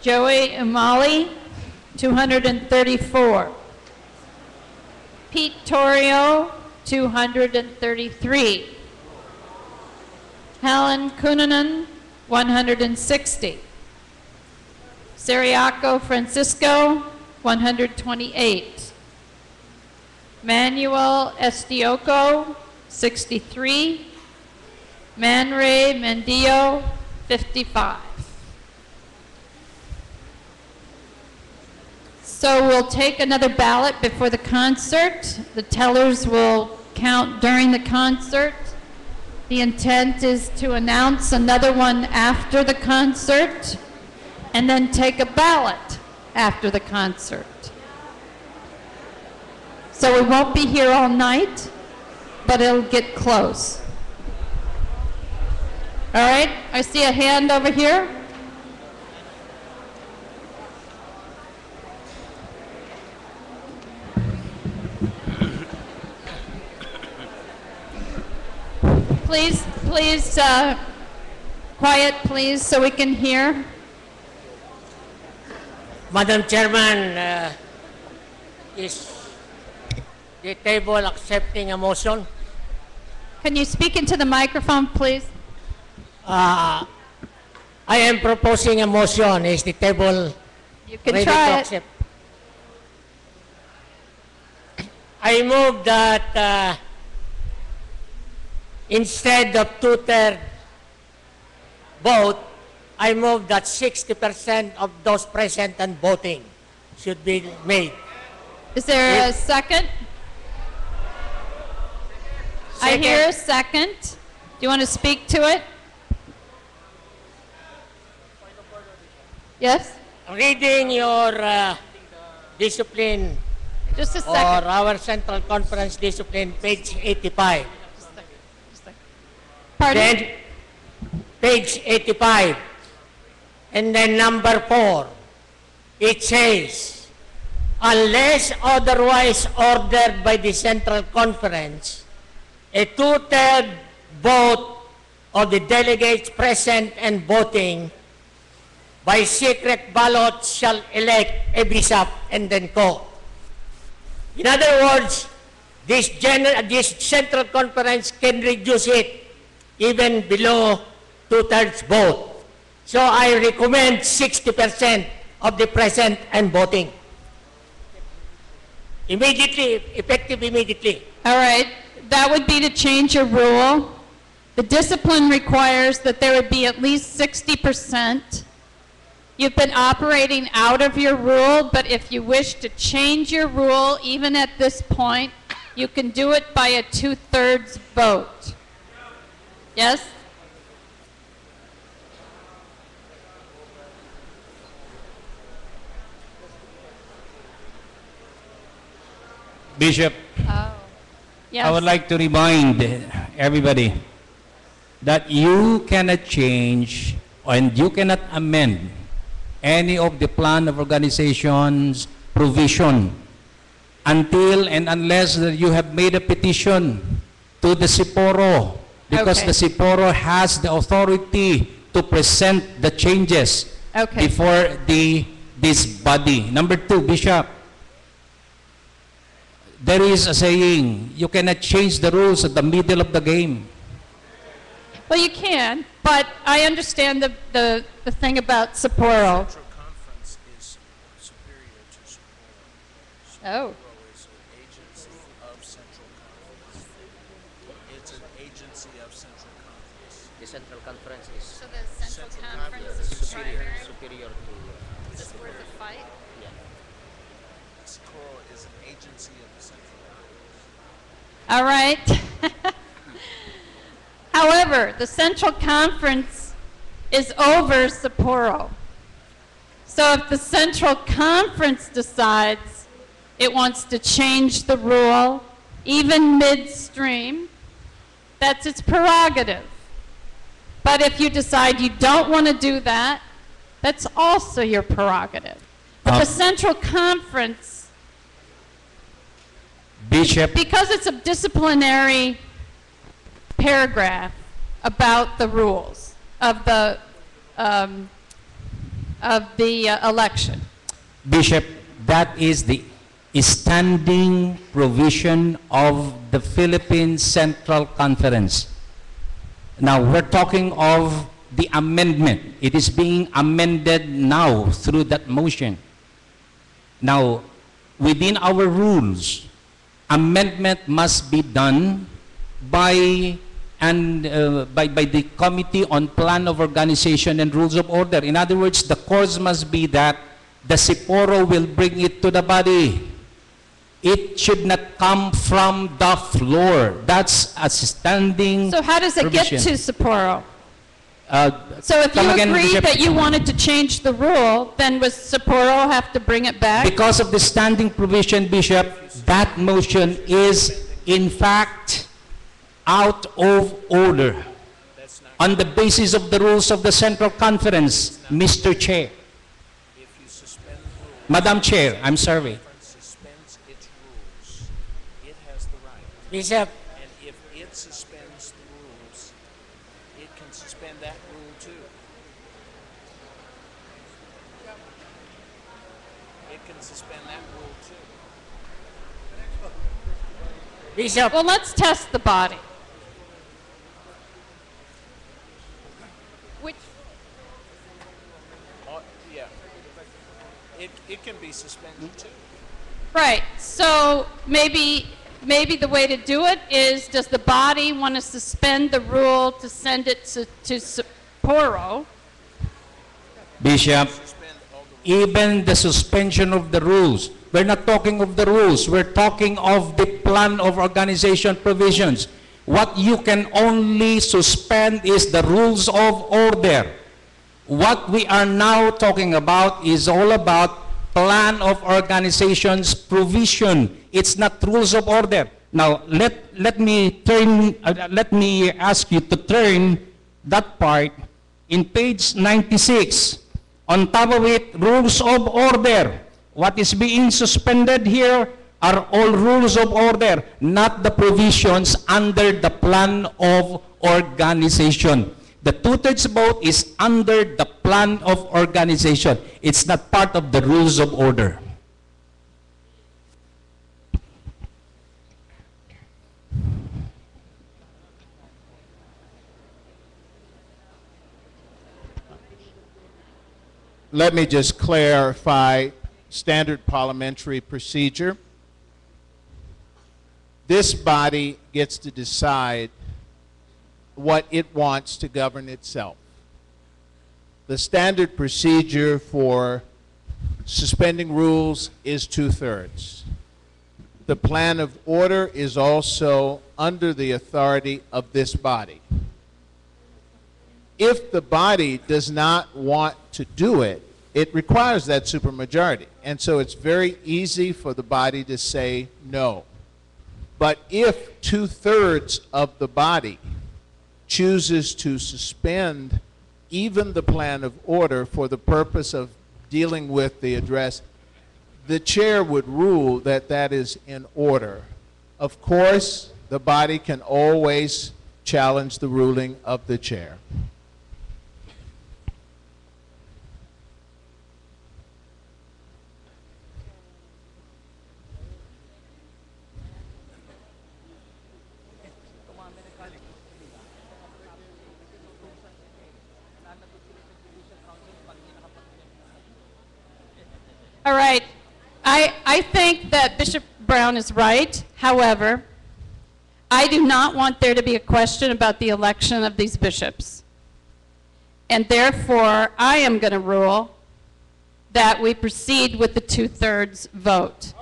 Joey Umali, 234. Pete Torrio, 233. Helen Kunanen, 160. Siriaco Francisco, 128. Manuel Estioco, 63. Man Ray Mendillo, 55. So we'll take another ballot before the concert. The tellers will count during the concert. The intent is to announce another one after the concert and then take a ballot after the concert. So we won't be here all night, but it'll get close. All right, I see a hand over here. Please, quiet, please, so we can hear. Madam Chairman, is the table accepting a motion? Can you speak into the microphone, please? I am proposing a motion. Is the table You can ready try to it. accept? I move that instead of 2/3 vote, I move that 60% of those present and voting should be made. Is there a second? I Second. hear a second. Do you want to speak to it? Yes? Reading your discipline Just a or second. our Central Conference discipline, page 85. Pardon? Then, page 85. And then number 4, it says, unless otherwise ordered by the Central Conference, a 2/3 vote of the delegates present and voting by secret ballot shall elect a bishop and then quote. In other words, this Central Conference can reduce it even below 2/3 vote. So I recommend 60% of the present and voting. Immediately, effective immediately. All right. That would be to change your rule. The discipline requires that there would be at least 60%. You've been operating out of your rule, but if you wish to change your rule, even at this point, you can do it by a 2/3 vote. Yes? Bishop, Oh. Yes. I would like to remind everybody that you cannot change and you cannot amend any of the plan of organization's provision until and unless that you have made a petition to the SIPORO, because Okay. the SIPORO has the authority to present the changes Okay. before this body. Number 2, Bishop, there is a saying, you cannot change the rules at the middle of the game. Well, you can, but I understand the thing about Sapporo. Central Conference is superior to Sapporo. Oh. Sapporo is an agency of Central Conference. It's an agency of Central Conference. The Central Conference is So the Central Central Conference Conference is is primary? superior to Is this worth a fight? Sapporo is an agency of the Central Conference. All right. However, the Central Conference is over Sapporo. So if the Central Conference decides it wants to change the rule, even midstream, that's its prerogative. But if you decide you don't want to do that, that's also your prerogative. But the Central Conference, Bishop, because it's a disciplinary paragraph about the rules of the of the election. Bishop, that is the standing provision of the Philippine Central Conference. Now, we're talking of the amendment. It is being amended now through that motion. Now, within our rules, amendment must be done by the Committee on Plan of Organization and Rules of Order. In other words, the course must be that the Siporo will bring it to the body. It should not come from the floor. That's a standing So how does it get provision. to Sapporo? Uh, So if come you again, agreed Bishop. that you wanted to change the rule, then was Sapporo have to bring it back? Because of the standing provision, Bishop, that motion is in fact out of order on the basis of the rules of the Central Conference, Mr. Chair. If you suspend rules, Madam Chair, I'm sorry. suspends its rules, it has the right. Bishop, And if it suspends the rules, it can suspend that rule too. It can suspend that rule too. Bishop, Well, let's test the body. Which, Yeah. It can be suspended too. right, so maybe the way to do it is, does the body want to suspend the rule to send it to Sapporo? Bishop, Suspend all the even the suspension of the rules, we're not talking of the rules, we're talking of the plan of organization provisions. What you can only suspend is the rules of order. What we are now talking about is all about plan of organization's provision. It's not rules of order. Now, let me ask you to turn that part in page 96. On top of it, rules of order. What is being suspended here are all rules of order, not the provisions under the plan of organization. The two-thirds vote is under the plan of organization. It's not part of the rules of order. Let me just clarify standard parliamentary procedure. This body gets to decide what it wants to govern itself. The standard procedure for suspending rules is 2/3. The plan of order is also under the authority of this body. If the body does not want to do it, it requires that supermajority. And so it's very easy for the body to say no. But if 2/3 of the body chooses to suspend even the plan of order for the purpose of dealing with the address, the chair would rule that that is in order. Of course, the body can always challenge the ruling of the chair. All right. I think that Bishop Brown is right. However, I do not want there to be a question about the election of these bishops. And therefore, I am going to rule that we proceed with the 2/3 vote.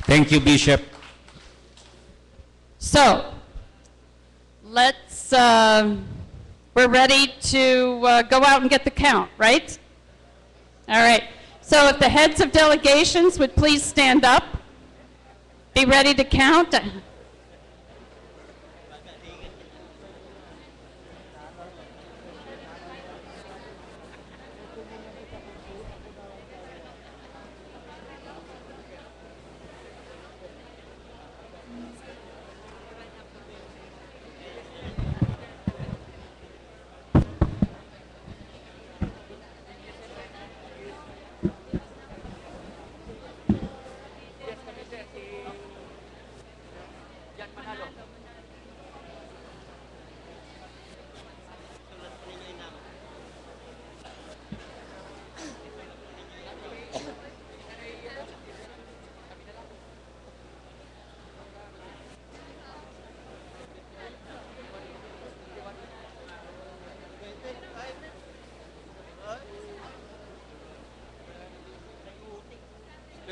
Thank you, Bishop. So, let's, we're ready to go out and get the count, right? All right. So if the heads of delegations would please stand up, be ready to count.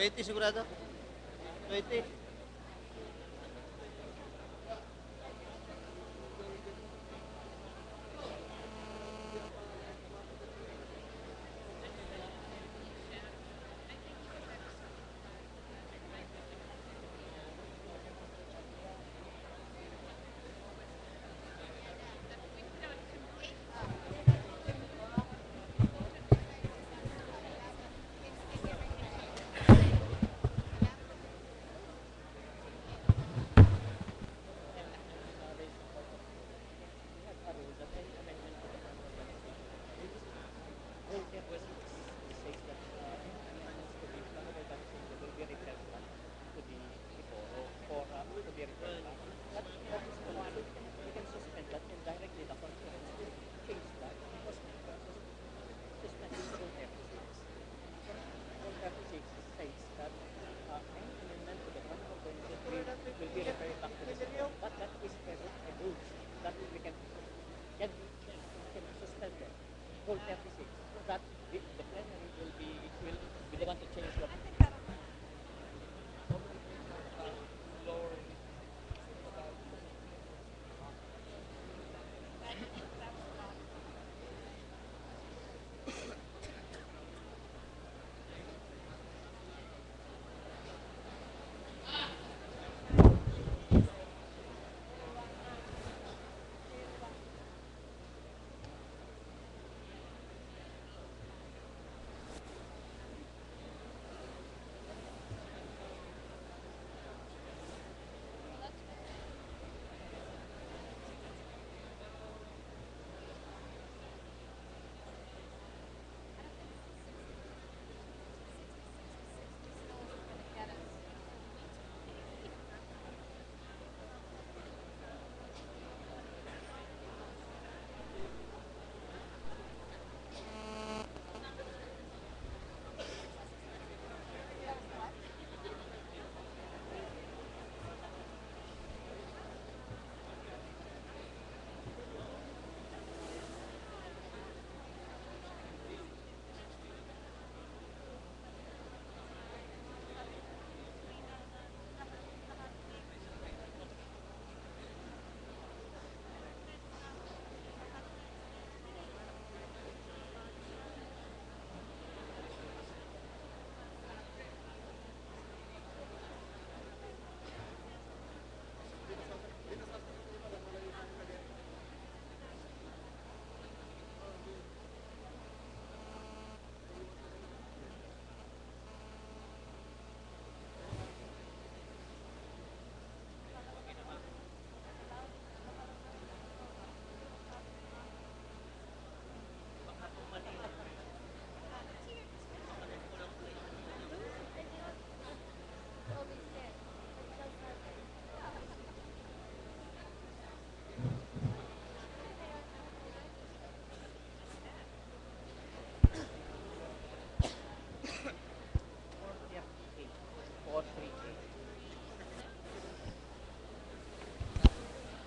20 sigurado? 20?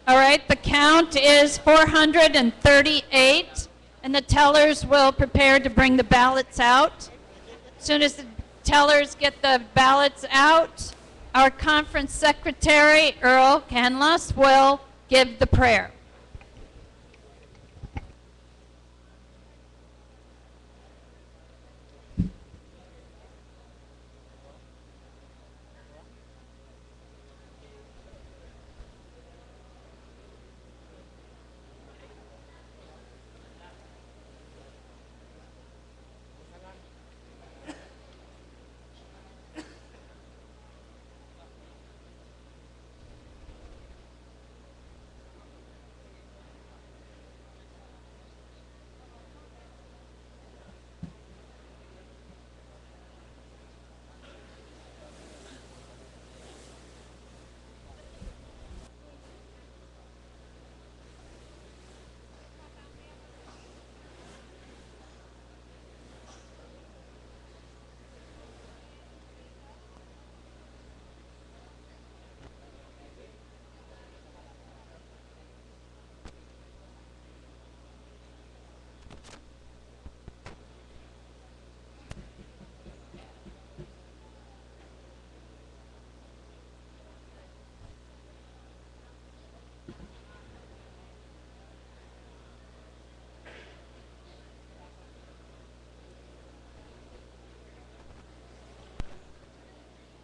All right, the count is 438, and the tellers will prepare to bring the ballots out. As soon as the tellers get the ballots out, our conference secretary, Earl Canlas, will give the prayer.